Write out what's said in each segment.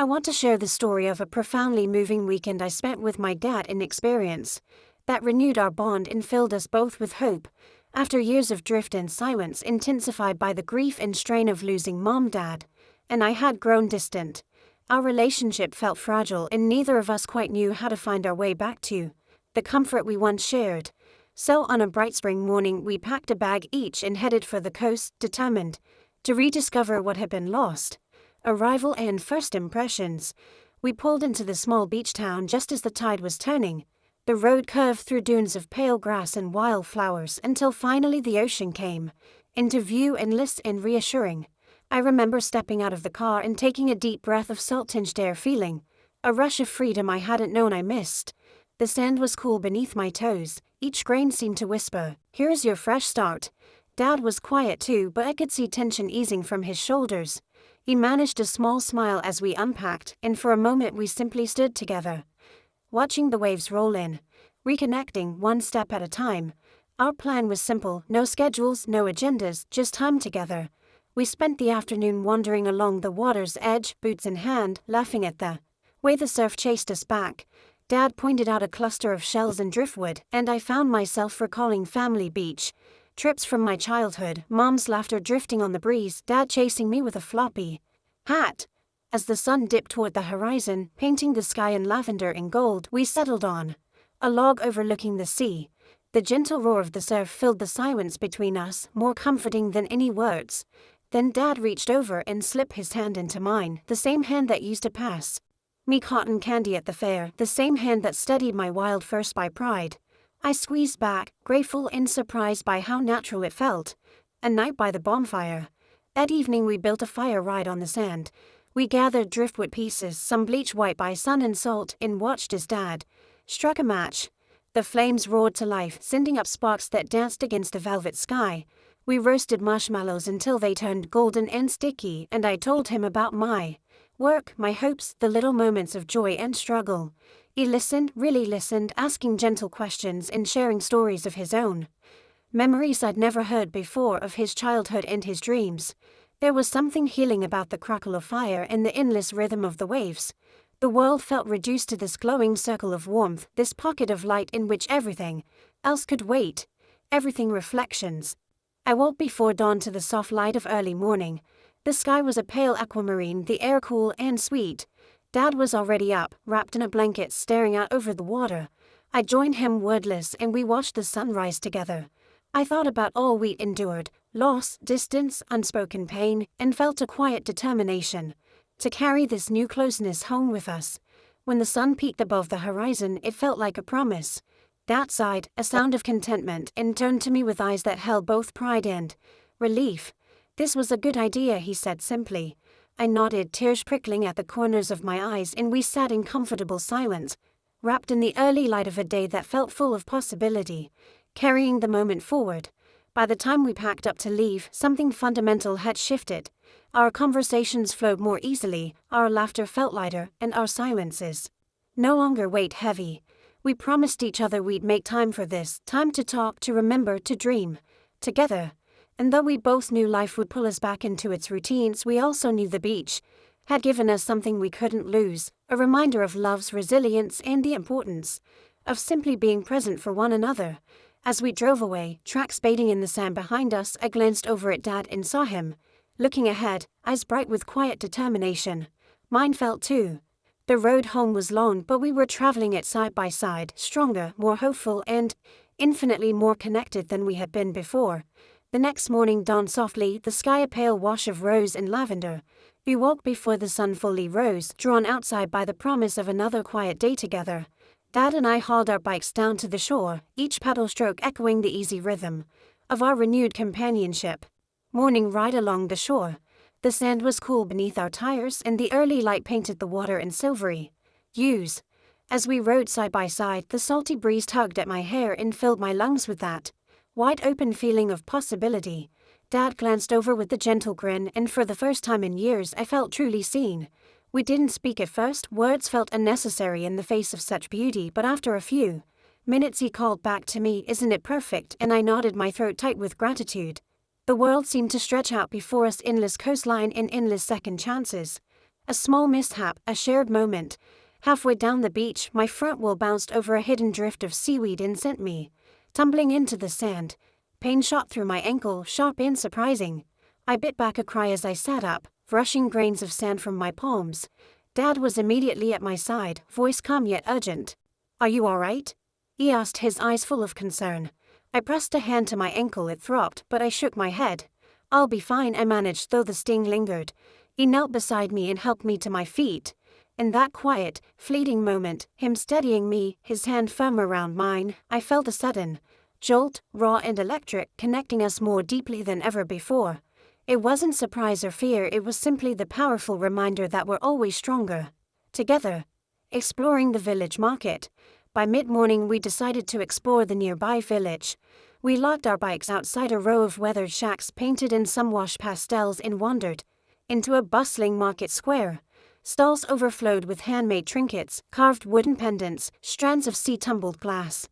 I want to share the story of a profoundly moving weekend I spent with my dad in experience that renewed our bond and filled us both with hope. After years of drift and silence intensified by the grief and strain of losing Mom, Dad, and I had grown distant, our relationship felt fragile and neither of us quite knew how to find our way back to the comfort we once shared. So on a bright spring morning we packed a bag each and headed for the coast, determined to rediscover what had been lost. Arrival and first impressions. We pulled into the small beach town just as the tide was turning. The road curved through dunes of pale grass and wildflowers until finally the ocean came into view, endless and reassuring. I remember stepping out of the car and taking a deep breath of salt-tinged air, feeling a rush of freedom I hadn't known I missed. The sand was cool beneath my toes, each grain seemed to whisper, "Here's your fresh start." Dad was quiet too, but I could see tension easing from his shoulders. He managed a small smile as we unpacked, and for a moment we simply stood together, watching the waves roll in, reconnecting one step at a time. Our plan was simple, no schedules, no agendas, just time together. We spent the afternoon wandering along the water's edge, boots in hand, laughing at the way the surf chased us back. Dad pointed out a cluster of shells and driftwood, and I found myself recalling family beach trips from my childhood, Mom's laughter drifting on the breeze, Dad chasing me with a floppy hat. As the sun dipped toward the horizon, painting the sky in lavender and gold, we settled on a log overlooking the sea. The gentle roar of the surf filled the silence between us, more comforting than any words. Then Dad reached over and slipped his hand into mine, the same hand that used to pass me cotton candy at the fair, the same hand that studied my wild first by pride. I squeezed back, grateful and surprised by how natural it felt. A night by the bonfire. That evening we built a fire right on the sand. We gathered driftwood pieces, some bleached white by sun and salt, and watched as Dad struck a match. The flames roared to life, sending up sparks that danced against the velvet sky. We roasted marshmallows until they turned golden and sticky, and I told him about my work, my hopes, the little moments of joy and struggle. He listened, really listened, asking gentle questions and sharing stories of his own memories I'd never heard before, of his childhood and his dreams. There was something healing about the crackle of fire and the endless rhythm of the waves. The world felt reduced to this glowing circle of warmth, this pocket of light in which everything else could wait. Everything reflections. I woke before dawn to the soft light of early morning. The sky was a pale aquamarine, the air cool and sweet. Dad was already up, wrapped in a blanket, staring out over the water. I joined him wordless and we watched the sunrise together. I thought about all we'd endured, loss, distance, unspoken pain, and felt a quiet determination to carry this new closeness home with us. When the sun peaked above the horizon, it felt like a promise. Dad sighed, a sound of contentment, and turned to me with eyes that held both pride and relief. "This was a good idea," he said simply. I nodded, tears prickling at the corners of my eyes, and we sat in comfortable silence, wrapped in the early light of a day that felt full of possibility, carrying the moment forward. By the time we packed up to leave, something fundamental had shifted. Our conversations flowed more easily, our laughter felt lighter, and our silences no longer weighed heavy. We promised each other we'd make time for this, time to talk, to remember, to dream together. And though we both knew life would pull us back into its routines, we also knew the beach had given us something we couldn't lose, a reminder of love's resilience and the importance of simply being present for one another. As we drove away, tracks fading in the sand behind us, I glanced over at Dad and saw him looking ahead, eyes bright with quiet determination. Mine felt too. The road home was long, but we were traveling it side by side, stronger, more hopeful, and infinitely more connected than we had been before. The next morning dawned softly, the sky a pale wash of rose and lavender. We woke before the sun fully rose, drawn outside by the promise of another quiet day together. Dad and I hauled our bikes down to the shore, each paddle stroke echoing the easy rhythm of our renewed companionship. Morning ride along the shore. The sand was cool beneath our tires, and the early light painted the water in silvery hues. As we rode side by side, the salty breeze tugged at my hair and filled my lungs with that wide-open feeling of possibility. Dad glanced over with a gentle grin, and for the first time in years I felt truly seen. We didn't speak at first, words felt unnecessary in the face of such beauty, but after a few minutes he called back to me, "Isn't it perfect?" and I nodded, my throat tight with gratitude. The world seemed to stretch out before us, endless coastline and endless second chances. A small mishap, a shared moment. Halfway down the beach, my front wheel bounced over a hidden drift of seaweed and sent me tumbling into the sand. Pain shot through my ankle, sharp and surprising. I bit back a cry as I sat up, brushing grains of sand from my palms. Dad was immediately at my side, voice calm yet urgent. "Are you all right?" he asked, his eyes full of concern. I pressed a hand to my ankle. It throbbed, but I shook my head. "I'll be fine," I managed, though the sting lingered. He knelt beside me and helped me to my feet. In that quiet, fleeting moment, him steadying me, his hand firm around mine, I felt a sudden jolt, raw and electric, connecting us more deeply than ever before. It wasn't surprise or fear, it was simply the powerful reminder that we're always stronger together. Exploring the village market. By mid-morning we decided to explore the nearby village. We locked our bikes outside a row of weathered shacks painted in some wash pastels and wandered into a bustling market square. Stalls overflowed with handmade trinkets, carved wooden pendants, strands of sea-tumbled glass,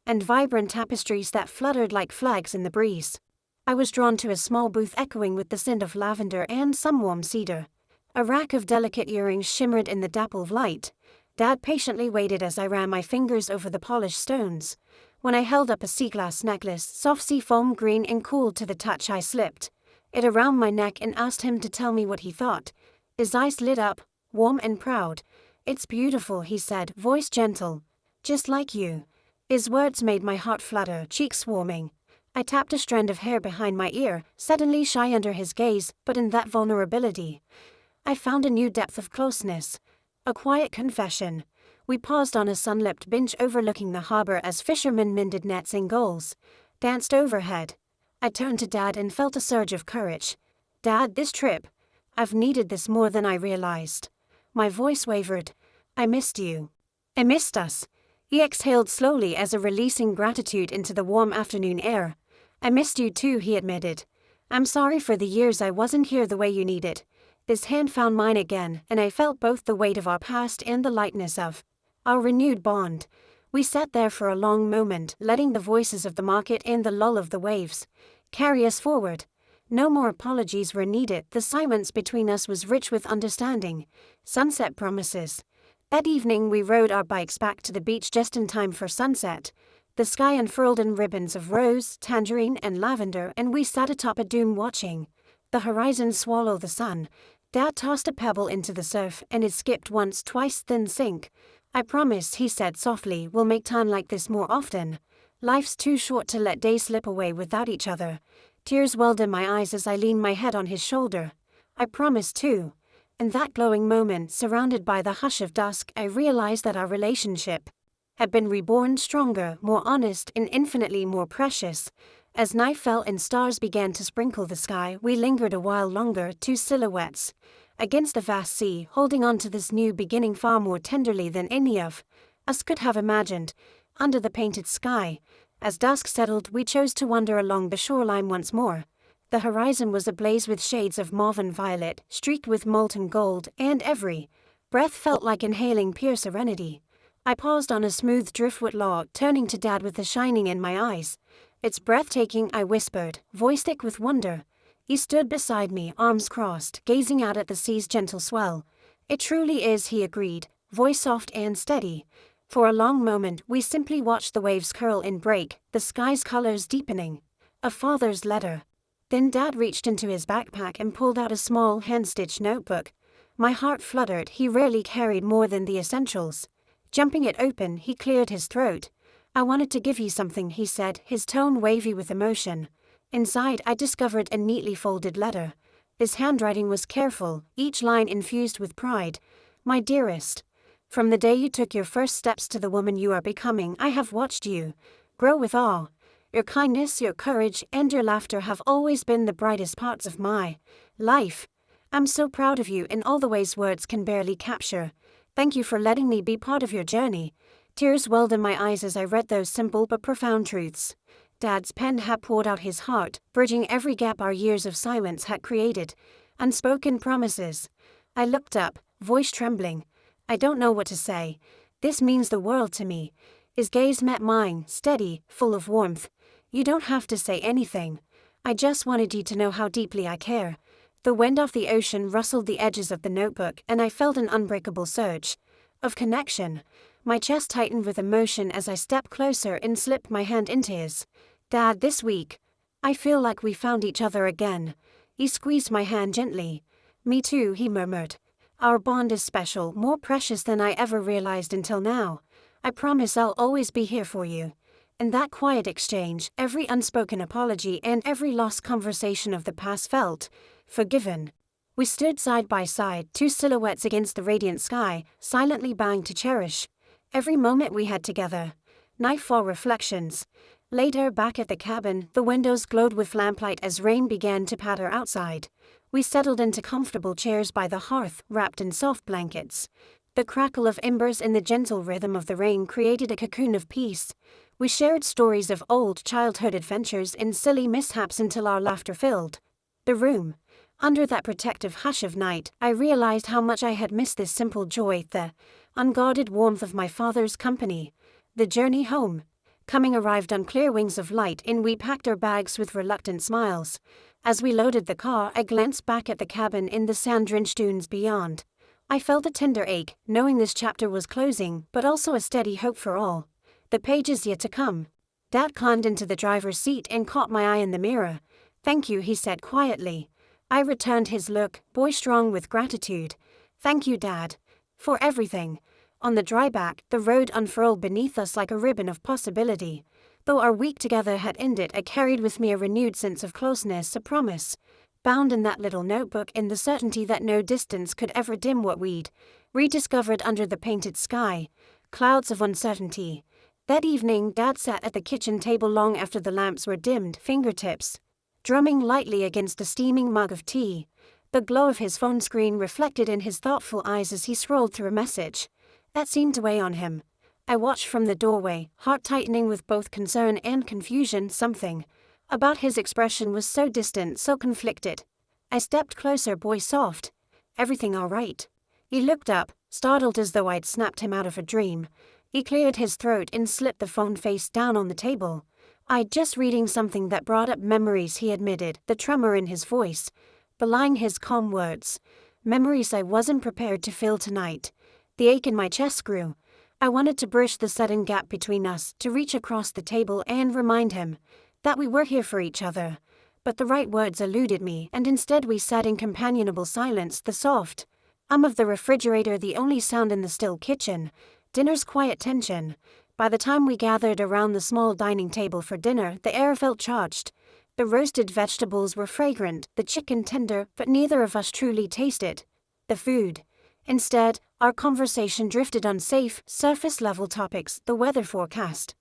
and vibrant tapestries that fluttered like flags in the breeze. I was drawn to a small booth echoing with the scent of lavender and some warm cedar. A rack of delicate earrings shimmered in the dappled light. Dad patiently waited as I ran my fingers over the polished stones. When I held up a sea glass necklace, soft sea foam green and cool to the touch, I slipped it around my neck and asked him to tell me what he thought. His eyes lit up, warm and proud. "It's beautiful," he said, voice gentle. "Just like you." His words made my heart flutter, cheeks warming. I tapped a strand of hair behind my ear, suddenly shy under his gaze, but in that vulnerability, I found a new depth of closeness. A quiet confession. We paused on a sun-lit bench overlooking the harbor as fishermen mended nets and gulls danced overhead. I turned to Dad and felt a surge of courage. "Dad, this trip, I've needed this more than I realized." My voice wavered. "I missed you." "I missed us." He exhaled slowly as if releasing gratitude into the warm afternoon air. "I missed you too," he admitted. "I'm sorry for the years I wasn't here the way you needed." His hand found mine again, and I felt both the weight of our past and the lightness of our renewed bond. We sat there for a long moment, letting the voices of the market and the lull of the waves carry us forward. No more apologies were needed. The silence between us was rich with understanding. Sunset promises. That evening we rode our bikes back to the beach just in time for sunset. The sky unfurled in ribbons of rose, tangerine, and lavender, and we sat atop a dune watching the horizon swallow the sun. Dad tossed a pebble into the surf, and it skipped once, twice, then sank. "I promise," he said softly, "we'll make time like this more often. Life's too short to let days slip away without each other." Tears welled in my eyes as I leaned my head on his shoulder. "I promise too." In that glowing moment, surrounded by the hush of dusk, I realized that our relationship had been reborn, stronger, more honest, and infinitely more precious. As night fell and stars began to sprinkle the sky, we lingered a while longer, two silhouettes against the vast sea, holding on to this new beginning far more tenderly than any of us could have imagined. Under the painted sky, as dusk settled, we chose to wander along the shoreline once more. The horizon was ablaze with shades of mauve and violet, streaked with molten gold, and every breath felt like inhaling pure serenity. I paused on a smooth driftwood log, turning to Dad with the shining in my eyes. "It's breathtaking," I whispered, voice thick with wonder. He stood beside me, arms crossed, gazing out at the sea's gentle swell. "It truly is," he agreed, voice soft and steady. For a long moment we simply watched the waves curl and break, the sky's colors deepening. A father's letter. Then Dad reached into his backpack and pulled out a small hand-stitched notebook. My heart fluttered. He rarely carried more than the essentials. Jumping it open, he cleared his throat. "I wanted to give you something," he said, his tone wavy with emotion. Inside, I discovered a neatly folded letter. His handwriting was careful, each line infused with pride. "My dearest, from the day you took your first steps to the woman you are becoming, I have watched you grow with awe. Your kindness, your courage, and your laughter have always been the brightest parts of my life. I'm so proud of you in all the ways words can barely capture. Thank you for letting me be part of your journey." Tears welled in my eyes as I read those simple but profound truths. Dad's pen had poured out his heart, bridging every gap our years of silence had created. Unspoken promises. I looked up, voice trembling. "I don't know what to say. This means the world to me." His gaze met mine, steady, full of warmth. "You don't have to say anything. I just wanted you to know how deeply I care." The wind off the ocean rustled the edges of the notebook, and I felt an unbreakable surge of connection. My chest tightened with emotion as I stepped closer and slipped my hand into his. "Dad, this week, I feel like we found each other again." He squeezed my hand gently. "Me too," he murmured. "Our bond is special, more precious than I ever realized until now. I promise I'll always be here for you." In that quiet exchange, every unspoken apology and every lost conversation of the past felt forgiven. We stood side by side, two silhouettes against the radiant sky, silently vowing to cherish every moment we had together. Nightfall reflections. Later, back at the cabin, the windows glowed with lamplight as rain began to patter outside. We settled into comfortable chairs by the hearth, wrapped in soft blankets. The crackle of embers and the gentle rhythm of the rain created a cocoon of peace. We shared stories of old childhood adventures and silly mishaps until our laughter filled the room. Under that protective hush of night, I realized how much I had missed this simple joy, the unguarded warmth of my father's company. The journey home coming arrived on clear wings of light, and we packed our bags with reluctant smiles. As we loaded the car, I glanced back at the cabin in the sand-drenched dunes beyond. I felt a tender ache, knowing this chapter was closing, but also a steady hope for all the pages yet to come. Dad climbed into the driver's seat and caught my eye in the mirror. "Thank you," he said quietly. I returned his look, boy-strong with gratitude. "Thank you, Dad, for everything." On the dryback, the road unfurled beneath us like a ribbon of possibility. Though our week together had ended, I carried with me a renewed sense of closeness, a promise bound in that little notebook, in the certainty that no distance could ever dim what we'd rediscovered under the painted sky. Clouds of uncertainty. That evening, Dad sat at the kitchen table long after the lamps were dimmed, fingertips drumming lightly against a steaming mug of tea. The glow of his phone screen reflected in his thoughtful eyes as he scrolled through a message that seemed to weigh on him. I watched from the doorway, heart tightening with both concern and confusion. Something about his expression was so distant, so conflicted. I stepped closer. "Boy, soft. Everything all right?" He looked up, startled as though I'd snapped him out of a dream. He cleared his throat and slipped the phone face down on the table. "I'd just reading something that brought up memories," he admitted, the tremor in his voice belying his calm words. "Memories I wasn't prepared to feel tonight." The ache in my chest grew. I wanted to bridge the sudden gap between us, to reach across the table and remind him that we were here for each other. But the right words eluded me, and instead we sat in companionable silence, the soft of the refrigerator the only sound in the still kitchen, dinner's quiet tension. By the time we gathered around the small dining table for dinner, the air felt charged. The roasted vegetables were fragrant, the chicken tender, but neither of us truly tasted the food. Instead, our conversation drifted on safe, surface-level topics: the weather forecast,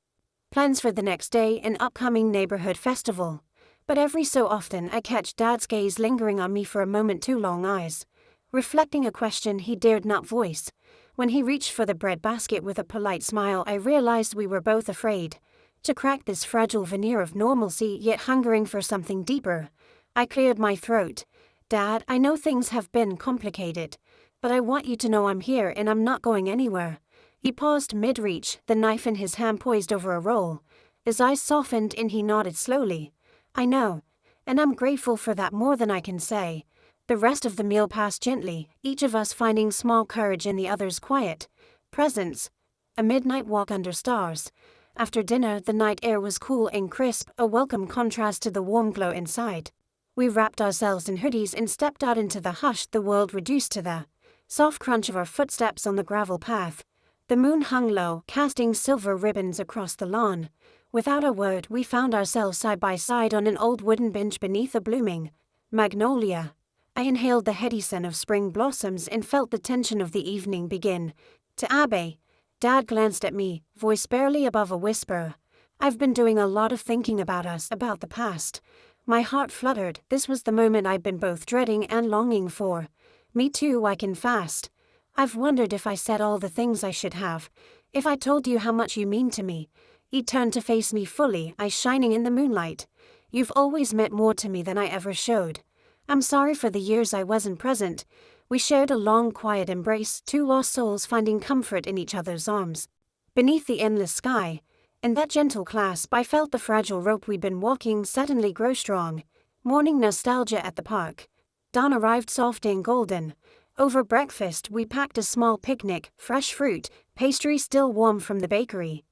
plans for the next day, an upcoming neighborhood festival. But every so often I catch Dad's gaze lingering on me for a moment too long, eyes reflecting a question he dared not voice. When he reached for the bread basket with a polite smile, I realized we were both afraid to crack this fragile veneer of normalcy, yet hungering for something deeper. I cleared my throat. "Dad, I know things have been complicated, but I want you to know I'm here and I'm not going anywhere." He paused mid-reach, the knife in his hand poised over a roll. His eyes softened and he nodded slowly. "I know, and I'm grateful for that more than I can say." The rest of the meal passed gently, each of us finding small courage in the other's quiet presence. A midnight walk under stars. After dinner, the night air was cool and crisp, a welcome contrast to the warm glow inside. We wrapped ourselves in hoodies and stepped out into the hush, the world reduced to the soft crunch of our footsteps on the gravel path. The moon hung low, casting silver ribbons across the lawn. Without a word, we found ourselves side by side on an old wooden bench beneath a blooming magnolia. I inhaled the heady scent of spring blossoms and felt the tension of the evening begin to abate. Dad glanced at me, voice barely above a whisper. "I've been doing a lot of thinking about us, about the past." My heart fluttered. This was the moment I'd been both dreading and longing for. "Me too," I confessed. "I've wondered if I said all the things I should have. If I told you how much you mean to me." He turned to face me fully, eyes shining in the moonlight. "You've always meant more to me than I ever showed. I'm sorry for the years I wasn't present." We shared a long, quiet embrace, two lost souls finding comfort in each other's arms beneath the endless sky. In that gentle clasp, I felt the fragile rope we'd been walking suddenly grow strong. Morning nostalgia at the park. Dawn arrived soft and golden. Over breakfast, we packed a small picnic, fresh fruit, pastry still warm from the bakery,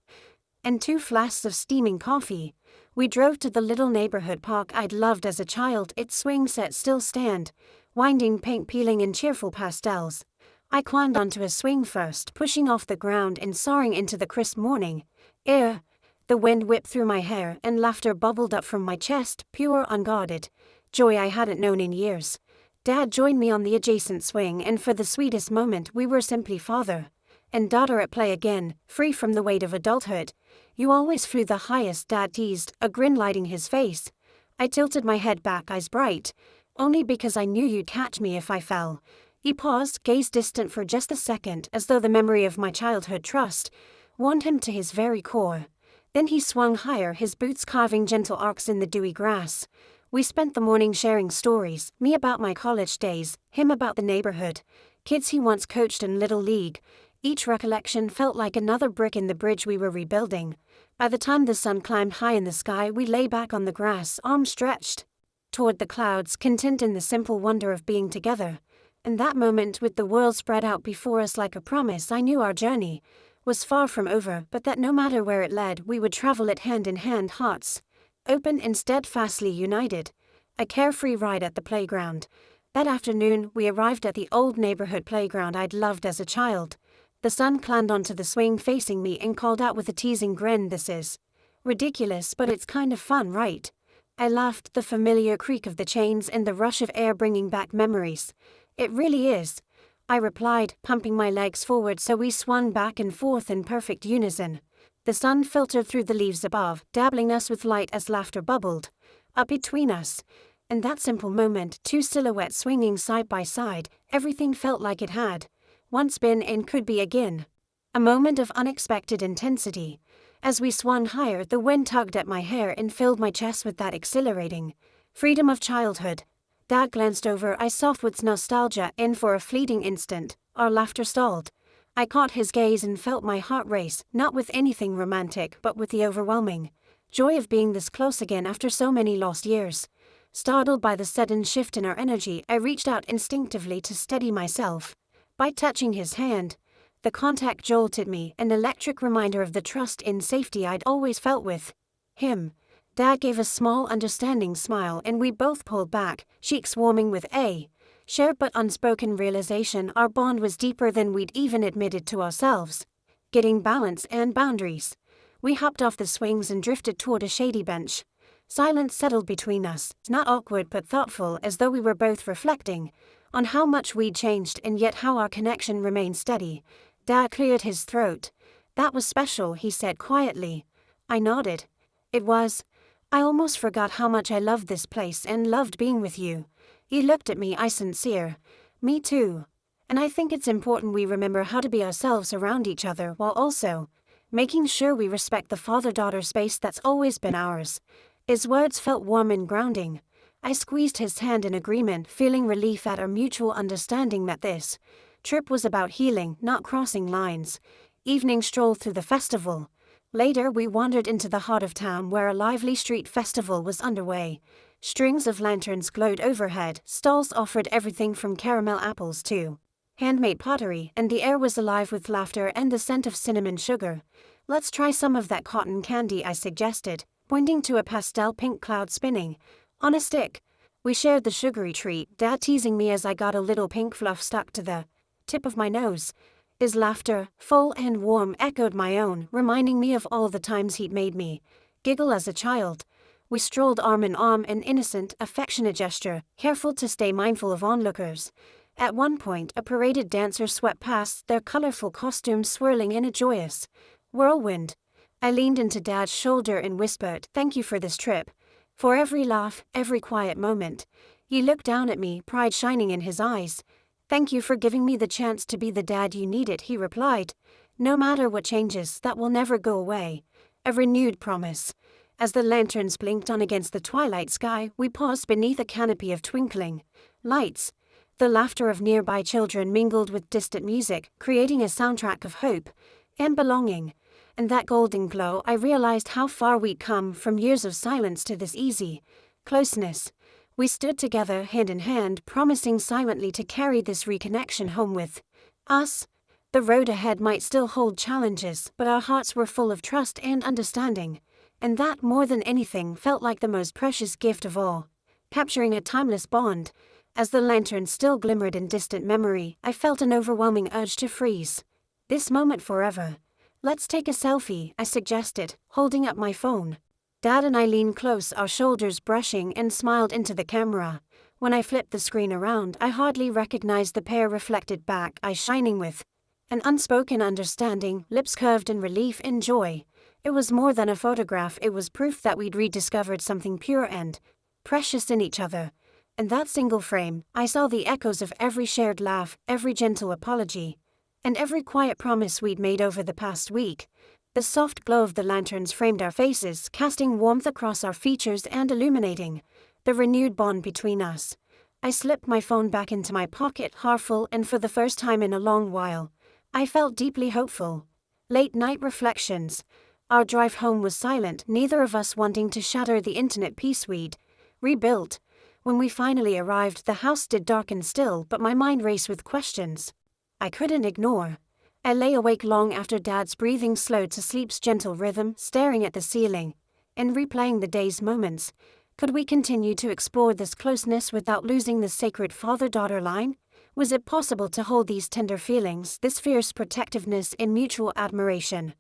and 2 flasks of steaming coffee. We drove to the little neighborhood park I'd loved as a child, its swing set still stand, winding paint peeling in cheerful pastels. I climbed onto a swing first, pushing off the ground and soaring into the crisp morning air. The wind whipped through my hair and laughter bubbled up from my chest, pure, unguarded joy I hadn't known in years. Dad joined me on the adjacent swing, and for the sweetest moment we were simply father and daughter at play again, free from the weight of adulthood. "You always flew the highest," Dad teased, a grin lighting his face. I tilted my head back, eyes bright. "Only because I knew you'd catch me if I fell." He paused, gaze distant for just a second, as though the memory of my childhood trust warmed him to his very core. Then he swung higher, his boots carving gentle arcs in the dewy grass. We spent the morning sharing stories, me about my college days, him about the neighborhood, kids he once coached in Little League. Each recollection felt like another brick in the bridge we were rebuilding. By the time the sun climbed high in the sky, we lay back on the grass, arms stretched toward the clouds, content in the simple wonder of being together. In that moment, with the world spread out before us like a promise, I knew our journey was far from over, but that no matter where it led, we would travel it hand in hand, hearts open and steadfastly united. A carefree ride at the playground. That afternoon, we arrived at the old neighborhood playground I'd loved as a child. The sun climbed onto the swing facing me and called out with a teasing grin, "This is ridiculous, but it's kind of fun, right?" I laughed, the familiar creak of the chains and the rush of air bringing back memories. "It really is," I replied, pumping my legs forward so we swung back and forth in perfect unison. The sun filtered through the leaves above, dabbling us with light as laughter bubbled up between us. In that simple moment, 2 silhouettes swinging side by side, everything felt like it had once been and could be again. A moment of unexpected intensity. As we swung higher, the wind tugged at my hair and filled my chest with that exhilarating freedom of childhood. Dad glanced over, eyes soft with nostalgia, and for a fleeting instant, our laughter stalled. I caught his gaze and felt my heart race, not with anything romantic, but with the overwhelming joy of being this close again after so many lost years. Startled by the sudden shift in our energy, I reached out instinctively to steady myself. By touching his hand, the contact jolted me, an electric reminder of the trust and safety I'd always felt with him. Dad gave a small, understanding smile, and we both pulled back, cheeks warming with a shared but unspoken realization our bond was deeper than we'd even admitted to ourselves. Getting balance and boundaries. We hopped off the swings and drifted toward a shady bench. Silence settled between us, not awkward but thoughtful, as though we were both reflecting on how much we'd changed and yet how our connection remained steady. Dad cleared his throat. "That was special," he said quietly. I nodded. "It was. I almost forgot how much I loved this place and loved being with you." He looked at me, "I sincere." "Me too. And I think it's important we remember how to be ourselves around each other while also making sure we respect the father-daughter space that's always been ours." His words felt warm and grounding. I squeezed his hand in agreement, feeling relief at our mutual understanding that this trip was about healing, not crossing lines. Evening stroll through the festival. Later, we wandered into the heart of town where a lively street festival was underway. Strings of lanterns glowed overhead, stalls offered everything from caramel apples to handmade pottery, and the air was alive with laughter and the scent of cinnamon sugar. "Let's try some of that cotton candy," I suggested, pointing to a pastel pink cloud spinning on a stick. We shared the sugary treat, Dad teasing me as I got a little pink fluff stuck to the tip of my nose. His laughter, full and warm, echoed my own, reminding me of all the times he'd made me giggle as a child. We strolled arm in arm, an innocent, affectionate gesture, careful to stay mindful of onlookers. At one point, a paraded dancer swept past, their colorful costumes swirling in a joyous whirlwind. I leaned into Dad's shoulder and whispered, "Thank you for this trip. For every laugh, every quiet moment." He looked down at me, pride shining in his eyes. "Thank you for giving me the chance to be the dad you needed," he replied. "No matter what changes, that will never go away." A renewed promise. As the lanterns blinked on against the twilight sky, we paused beneath a canopy of twinkling lights. The laughter of nearby children mingled with distant music, creating a soundtrack of hope and belonging. In that golden glow, I realized how far we'd come from years of silence to this easy closeness. We stood together hand in hand, promising silently to carry this reconnection home with us. The road ahead might still hold challenges, but our hearts were full of trust and understanding, and that, more than anything, felt like the most precious gift of all, capturing a timeless bond. As the lantern still glimmered in distant memory, I felt an overwhelming urge to freeze this moment forever. "Let's take a selfie," I suggested, holding up my phone. Dad and I leaned close, our shoulders brushing, and smiled into the camera. When I flipped the screen around, I hardly recognized the pair reflected back, eyes shining with an unspoken understanding, lips curved in relief and joy. It was more than a photograph, it was proof that we'd rediscovered something pure and precious in each other. In that single frame, I saw the echoes of every shared laugh, every gentle apology, and every quiet promise we'd made over the past week. The soft glow of the lanterns framed our faces, casting warmth across our features and illuminating the renewed bond between us. I slipped my phone back into my pocket, heart full, and for the first time in a long while, I felt deeply hopeful. Late night reflections. Our drive home was silent, neither of us wanting to shatter the intimate peace we'd rebuilt. When we finally arrived, the house stood dark and still, but my mind raced with questions I couldn't ignore. I lay awake long after Dad's breathing slowed to sleep's gentle rhythm, staring at the ceiling and replaying the day's moments. Could we continue to explore this closeness without losing the sacred father-daughter line? Was it possible to hold these tender feelings, this fierce protectiveness and mutual admiration,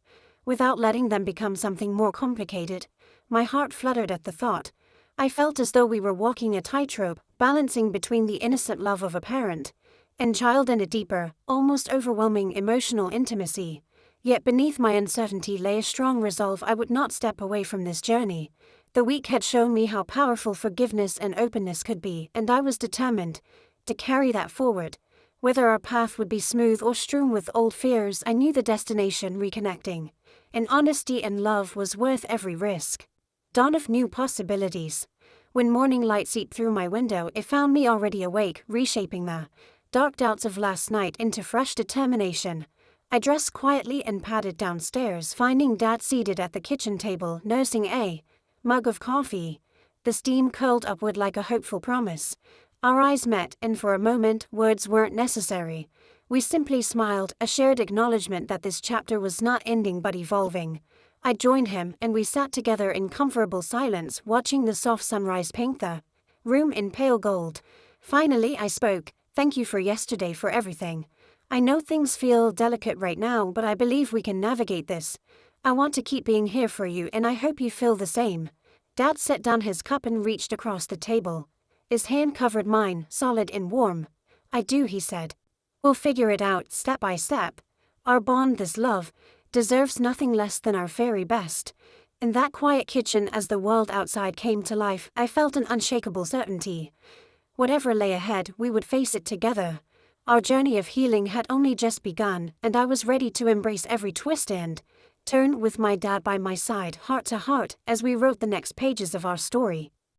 without letting them become something more complicated? My heart fluttered at the thought. I felt as though we were walking a tightrope, balancing between the innocent love of a parent and child and a deeper, almost overwhelming emotional intimacy. Yet beneath my uncertainty lay a strong resolve I would not step away from this journey. The week had shown me how powerful forgiveness and openness could be, and I was determined to carry that forward. Whether our path would be smooth or strewn with old fears, I knew the destination, reconnecting in honesty and love, was worth every risk. Dawn of new possibilities. When morning light seeped through my window, it found me already awake, reshaping the dark doubts of last night into fresh determination. I dressed quietly and padded downstairs, finding Dad seated at the kitchen table, nursing a mug of coffee. The steam curled upward like a hopeful promise. Our eyes met, and for a moment, words weren't necessary. We simply smiled, a shared acknowledgement that this chapter was not ending but evolving. I joined him, and we sat together in comfortable silence, watching the soft sunrise paint the room in pale gold. Finally, I spoke. "Thank you for yesterday, for everything. I know things feel delicate right now, but I believe we can navigate this. I want to keep being here for you, and I hope you feel the same." Dad set down his cup and reached across the table. His hand covered mine, solid and warm. "I do," he said. "We'll figure it out, step by step. Our bond, this love, deserves nothing less than our very best." In that quiet kitchen, as the world outside came to life, I felt an unshakable certainty. Whatever lay ahead, we would face it together. Our journey of healing had only just begun, and I was ready to embrace every twist and turn with my dad by my side, heart to heart, as we wrote the next pages of our story.